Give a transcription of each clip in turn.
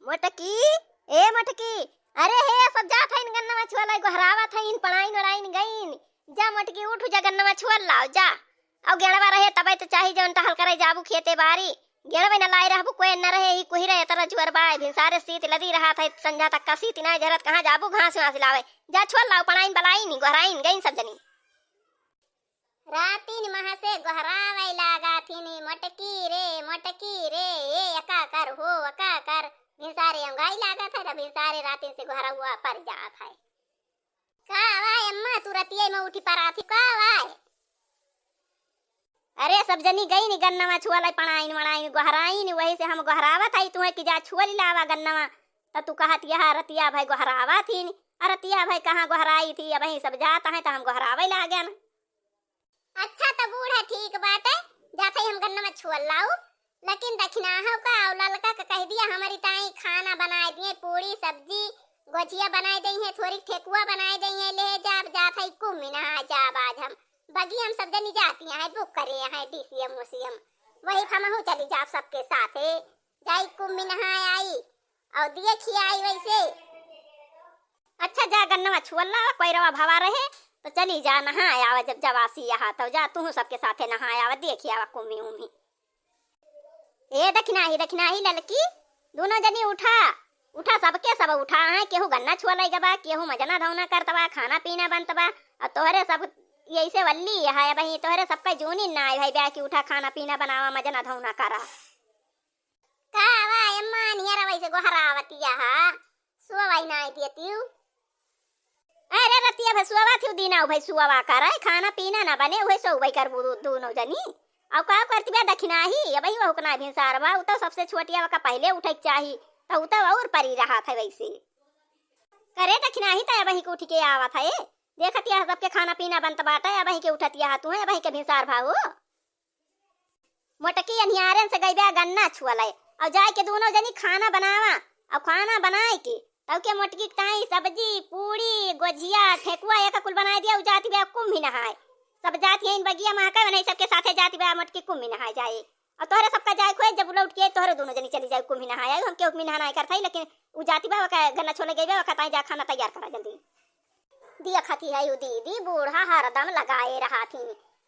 मोटकी ए मोटकी, अरे हे सब जात हइन गन्ना में छुअल गोहरावत हइन पढ़ाइन ओराइन गइन। जा मोटकी उठ जा गन्ना में छुअल लाओ जा। और गेड़वा रहे तबे तो चाही जौन टहल करे जाबू खेते बारी। गेड़वे न लाई रहबू कोई न रहे ही कोही रहे तरह जुअर बाय भिनसारे सीत लदी रहा था संजा तक का सीत ना जरत कहां जाबू घास घास लावे। जा छुअल लाओ पढ़ाइन बलाइन गोहराइन गइन सब जनी। रातीन महा से गोहरावे लागा थीनी मोटकी रे ये अका कर हो अका कर भिनसारे अंगाई लागा था भिनसारे रातीन से गोहरा हुआ पर जा था। का वाय अम्मा तू रतिये में उठी पर आथी का वाय। अरे सब जनी गई नी गन्ना में छुअल पढ़ाइन वड़ाइन गोहराइन वही से हम गोहरावत आई तुम्हें कि जा छुअल लावा गन्ना में। त तू कहत यह रतिया भाई गोहरावा थी रतिया भाई कहाँ गोहराई थी अब ही सब जाता है तो हम गोहरावे लागे न। अच्छा तो बूढ़ा ठीक बात है जाते हम गन्ना में छुअल लाऊ लेकिन दखिना हो का ललका का कह दिया हमारी ताई खाना बनाए दिए पूरी सब्जी गोजिया बनाए दी है थोड़ी ठेकुआ बनाए दी है ले जाब जात है कुम्मी नहा जाब आज हम बगी हम सब जनी जाती हैं बुक करे हैं डीसीएम ओसीएम वही हमहू चली जाब सबके साथ जाई कुम्मी नहा आई और दिए खियाई वैसे। अच्छा जा गन्ना में छुअल लावा कोई रवा भवा रहे तो चली जा नहा आवा जब जवासी यहाँ तो जा तू सबके साथे नहा आवा देखी आवा कुम्मी उम्मी। ए दखना ही ललकी दोनों जनी उठा उठा सबके सब उठा है केहू गन्ना छुअल गबा केहू मजना धौना करतबा खाना पीना बनतबा और तोहरे सब ऐसे वल्ली है भाई तोहरे सबका जूनी ना आई भाई ब्याह की उठा खाना पीना बनावा मजना धौना करा। का वाय अम्मा नियर वैसे गोहरावतिया हा सुवाई ना दियतियू। अरे रतिया भाई सुवा थी दीना भाई सुवा कर खाना पीना ना बने वही सो भाई कर दोनों जनी और का करती बे दखिना ही अब ही वहकना भिनसार बा तो सबसे छोटिया का पहले उठे चाही तो उता और परी रहा था वैसे करे दखिना ही तो अब ही उठ के आवा था ये देखतिया सबके खाना पीना बनत बाटा अब ही के उठतिया तू है अब ही के भिनसार भाऊ मोटकी अनियारन से गई गन्ना छुअल और जाए के दोनों जनी खाना बनावा और खाना बनाए के तब के मोटकी ताई सब्जी पूरी गोजिया ठेकुआ एक कुल बना दिया जाती बे कुम्भी नहाए सब जाती है इन बगिया महका नहीं सबके साथे जाती बे मोटकी कुम्भी नहाए जाए और तोहरे सबका जाए खोए जब लौट के तोहरे दोनों जनी चली जाए कुम्भी नहाए हम के कुम्भी नहाना करता लेकिन वो जाती बे गन्ना छोले गई वक्त जा खाना तैयार करा जल्दी दिया खाती है दीदी बूढ़ा हरदम लगाए रहा थी।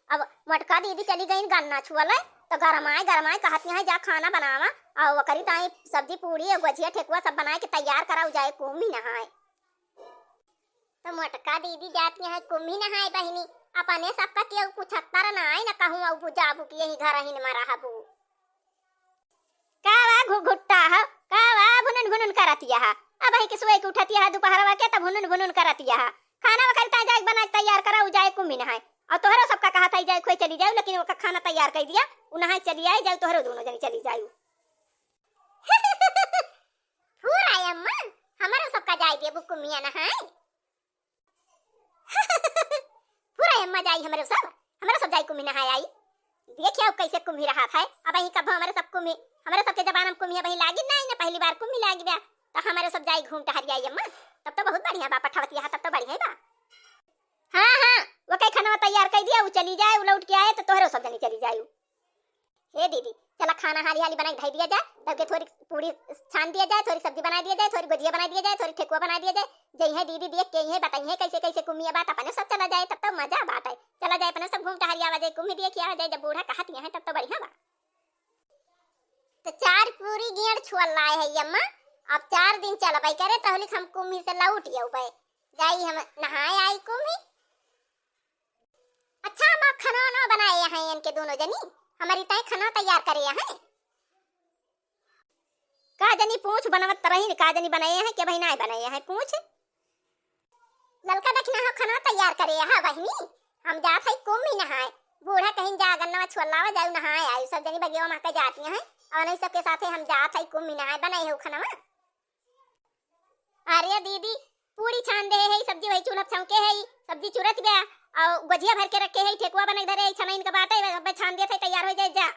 अब मटका दीदी चली गई गन्ना छुअल तो गरमाए कहती है जा खाना बनावा और वो करी ताई सब्जी पूरी गोजिया ठेकुआ सब बनाए के तैयार कराओ जाए कुम्भी नहाए। तो मटका दीदी जाती है कुम्भी नहाए बहिनी अपने सबका के कुछ अत्तर ना आए ना कहूँ अब बुझाबू की यही घर ही मरा हबू कावा घुट्टा है कावा भुनन करतिया है अब ही के सुबह के उठतिया है दोपहरवा के तब भुनन करतिया है खाना वखरता जाए बना तैयार कराओ जाए कुम्भी नहाए और तोहरा सबका कहा था जाए खोई चली जाओ लेकिन वो खाना तैयार कर दिया उन्हें चली आए जाओ तोहरा दोनों जनी चली जाओ। पूरा अम्मा हमारा सबका जाए दिए बुक कुम्भिया नहाए पूरा अम्मा जाई हमारा सब जाए कुम्भी नहाए आई देखिए अब कैसे कुम्भी रहा था अब ही कब हमारे सब कुम्भी हमारे सबके जबान में कुम्भिया वही लागी ना पहली बार कुम्भी लागी बा तो हमारे सब जाए घूम टहरी आई अम्मा तब तो बहुत बढ़िया बा पठवतिया तब तो बढ़िया बा। हाँ वो कई खाना तैयार कर दिया वो चली जाए वो लौट के आए तो तोहरे सब जनी चली जाए। हे दीदी चला खाना हाली हाली बनाई ढाई दिया जाए तब के थोड़ी पूरी छान दिया जाए थोड़ी सब्जी बना दिया जाए थोड़ी गुजिया बना दिया जाए थोड़ी ठेकुआ बना दिया जाए जई है दीदी देख के है बताइए कैसे कैसे कुम्हिया बात अपने सब चला जाए तब तो मजा बात है चला जाए अपने सब घूम टहरी आवा जाए कुम्ही दिए किया जाए जब बूढ़ा कहती है तब तो बढ़िया बा। तो 4 पूरी गेड़ छुअल लाए है अम्मा अब 4 दिन चलबई करे तहली हम कुम्ही से लौट आउबे जाई हम नहाए आई कुम्ही। अच्छा हम खाना ना बनाए हैं इनके दोनों जनी हमारी ताई खाना तैयार करे हैं का जनी पूछ बनवत रही का जनी बनाए हैं के भाई ना बनाए हैं पूछ ललका दखना हो खाना तैयार करे है बहनी हम जात है कुम्ही नहाए बूढ़ा कहीं जा गन्ना छोलावा जाऊ नहाए आयु सब जनी बगिया में के जाती हैं और नहीं सबके साथे हम जात है कुम्ही नहाए बनाए हो खाना। अरे दीदी पूरी छान दे है सब्जी वही चूल्हा छौके है सब्जी चुरत गया और गुजिया भर के रखे है ठेकुआ बना इधर है छनाइन का बाटे अब छान दिया था तैयार हो जाए जा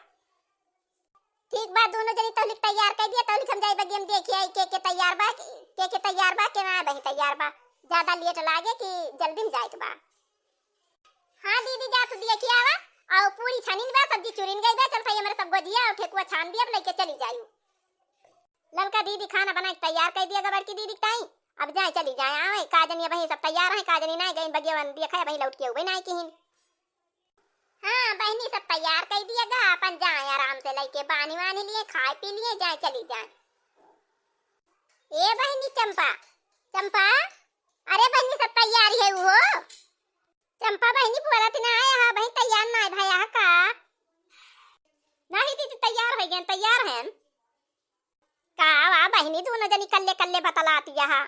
ठीक बात दोनों जनी तौलिक तैयार कर दिया तौलिक हम जाए बगी हम देखिए आई के तैयार बा के ना बही तैयार बा ज्यादा लेट लागे कि जल्दी में जाए के बा। हां दीदी जा तू देखिए आवा और पूरी छानिन बा सब्जी चुरिन गई बा चल भाई हमारे सब गुजिया और ठेकुआ छान दिया अब लेके चली जायू। ललका दीदी खाना बना के तैयार कर दिया बड़की दीदी ताई। अब जाए चली जाए आवे काजनी वही सब तैयार है काजनी नहीं गई बगिया देखा वही लौट के हुए नहीं किहिन। हाँ बहनी सब तैयार कर दिया गा अपन जाए आराम से लेके पानी वानी लिए खाए पी लिए जाए चली जाए। ए बहनी चंपा चंपा अरे बहनी सब तैयार है वो चंपा बहनी बोलत ना आया हा बहनी तैयार ना भैया का नहीं दीदी तैयार हो गए तैयार हैं का वा बहनी दोनों जनी कल्ले कल्ले बतलाती है।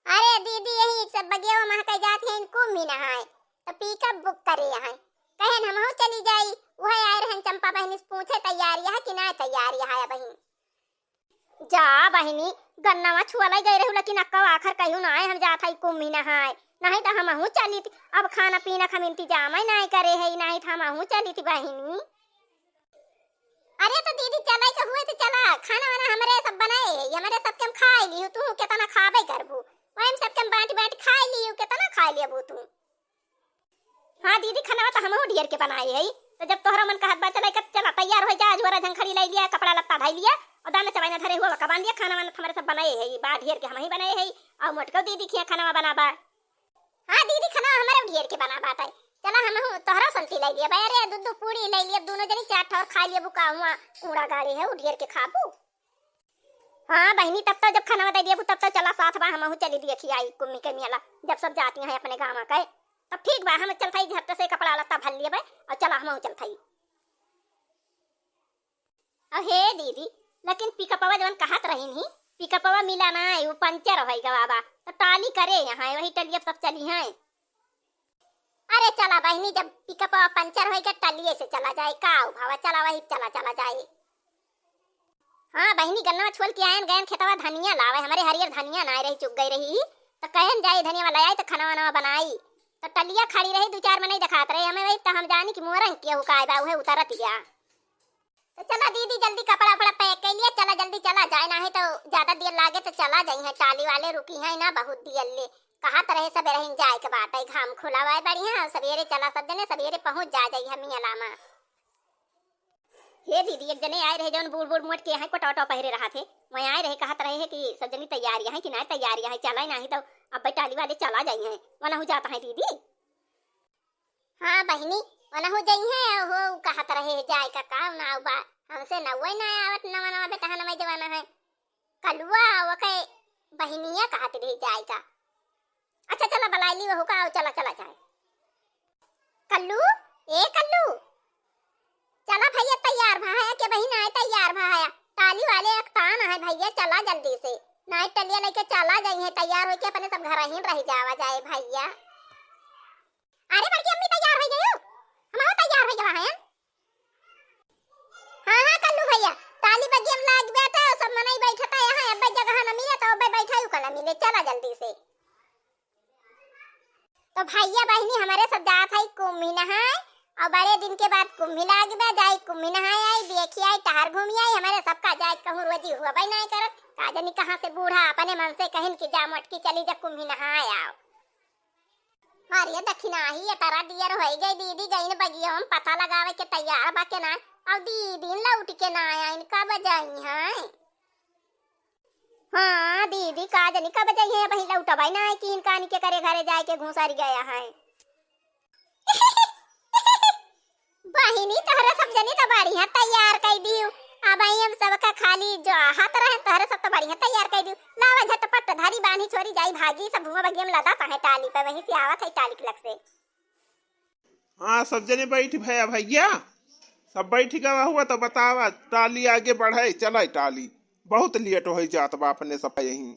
अरे दीदी यही सब बगिया में कह जाते हैं इनको भी नहाए तो पिकअप बुक करे यहाँ कहन हम चली जाई वह आए रहन चंपा बहनी से पूछे तैयारी है कि ना तैयारी है बहन। जा बहनी गन्ना छुआ गए रहे लेकिन अक्का आखिर कहूँ ना हम जात है कुम्भी नहाए नहीं तो हम चली थी। अब खाना पीना हम इंतजाम ही नहीं करे है नहीं तो हम चली थी बहनी। अरे तो दीदी चला के हुए तो चला खाना वाना हमारे सब बनाए है हमारे सबके हम खाए लियो तू कितना खाबे करबू वही सबके बांट बांट खाए लियो कितना खा लियो तू। हाँ दीदी खाना तो हम ढेर के बनाए है तो जब तोहरा मन का हाथ बात चला चला तैयार हो जा झोरा झंखड़ी ले लिया कपड़ा लत्ता धाई लिया और दाना चबाना धरे हुआ कबान दिया खाना वाना हमारे सब बनाए है बा ढेर के हम ही बनाए है और मोटको दीदी खिया खाना बनाबा। हाँ दीदी खाना हमारे ढेर के बना बात है चला हम तोहरा संती ले लिया भाई अरे दूध पूड़ी ले लिया दोनों जनी चाट और खा लिया बुका हुआ कूड़ा गाड़ी है ढेर के खाबू। हाँ बहनी तब तक जब खाना दे दिया तब तक चला साथ बा हम चली दिए खियाई कुम्मी के मियाला जब सब जाती हैं अपने गाँव के तब ठीक बा हम चलता ही झट से कपड़ा लत्ता भल लिए और चला हम चलता ही। हे दीदी लेकिन पिकअपवा जवन कहत रही नहीं पिकअपवा मिला ना वो पंचर हो गया बाबा तो टाली करे यहाँ वही टलिया सब चली हैं। अरे चला बहनी जब पिकअप पंचर होएगा टलिए से चला जाए का भावा चला वही चला चला जाए। हाँ बहनी गन्ना छोल के आयन गयन खेतवा धनिया लावे हमारे हरियर धनिया ना रही चुग गई रही तो कहन जाए धनिया वाला आई तो खाना वाना बनाई तो टलिया खड़ी रही दो चार में नहीं दिखात रहे हमें वही तो हम जानी कि मोरंग के हुकाय बा उहे उतरत गया। तो चला दीदी जल्दी कपड़ा वपड़ा पैक कर लिया चला जल्दी चला जाए ना है तो ज्यादा देर लागे तो चला जाई है टाली वाले रुकी है ना बहुत देर ले कहा तरह सब रही जाए के बात है घाम खुला हुआ है बढ़िया सवेरे चला सब जने सवेरे पहुंच जा जाई हम अलामा। हे दीदी एक जने आए रहे जौन बूढ़ बूढ़ मोट के यहाँ कोटा पहरे रहा थे वहीं आए रहे कहत रहे कि सब जनी तैयारियां है कि ना तैयारियां है चला नहीं तो अब टाली वाले चला जाई है वना हो जाता है दीदी। हाँ बहनी वना हो जाई है वो कहत रहे जाए का काम ना बा हमसे न वही ना आवत नवा नवा बेटा नवा जवाना है कलुआ वो कहे बहनिया कहत रही जाए का। अच्छा चला बलाइली वो का चला चला जाए। कल्लू ए कल्लू चला भैया तैयार भाया के बहन आए तैयार भाया टाली वाले एक तान है भैया चला जल्दी से नाइट टलिया लेके चला जाइए तैयार होके अपने सब घर ही रह जावा जाए भैया। अरे बड़की अम्मी तैयार हो गई हम तैयार हो गए हैं। हाँ हाँ कल्लू भैया टाली बगी हम लाग बैठा सब मनाई बैठता यहाँ अब जगह न मिले तो अब बैठा ही न मिले चला जल्दी से। तो भैया बहनी हमारे सब जात है कुम्भी नहाए और बड़े दिन के बाद कुम्भी लाग बे जाए कुम्भी नहाए आई देखी आई टहर घूमी आई हमारे सबका जाए कहूँ रोजी हुआ भाई नहीं करत काजनी कहाँ से बूढ़ा अपने मन से कहन की जा मटकी चली जा कुम्भी नहाए आओ। अरे दक्षिणा ही तारा दियर हो गई दीदी गई न बगिया हम पता लगावे के तैयार बा के ना अब दीदी लौट के ना आया इनका बजाई है। हाँ दीदी काजनी का बजाई है वही लौटा भाई ना कि इनका के करे घरे जाए के घुसारी गया है। बहिनी तोहरा सब जनी तो बढ़िया तैयार कर दियो अब आई हम सबका खाली जो हाथ रहे तोहरा सब तो बढ़िया तैयार कर दियो लावा झटपट धारी बांधी छोरी जाई भागी सब भुआ बगिया में लदा है टाली पे वहीं से आवत है टाली के लग से। हाँ सब जने बैठ भैया भैया सब बैठ गवा हुआ तो बतावा टाली आगे बढ़े चला टाली बहुत लेट हो जात बा अपने सब यहीं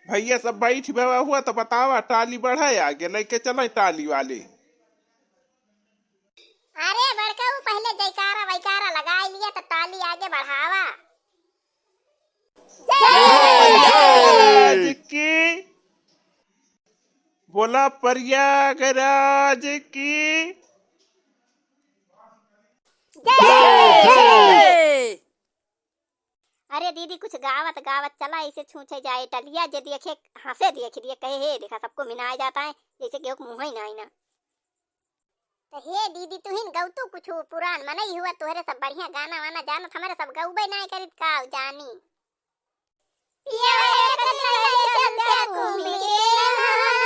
भैया सब बैठ गवा हुआ तो बतावा टाली बढ़े आगे लेके चला टाली वाले। अरे बड़का वो पहले जयकारा वैकारा लगा लिया तो टाली आगे बढ़ावा। जय की बोला प्रयागराज की जय। अरे दीदी कुछ गावत गावत चला इसे छूछे जाए टलिया जे देखे हंसे देख दिए कहे हे देखा सबको मिनाया जाता है जैसे कि मुंह ही ना। तो हे दीदी तुहिन गौतू कुछ पुराण मनई हुआ तोहरे सब बढ़िया गाना वाना जानत हमारे सब गौबे नहीं करित का जानी पिया चल चल घूम के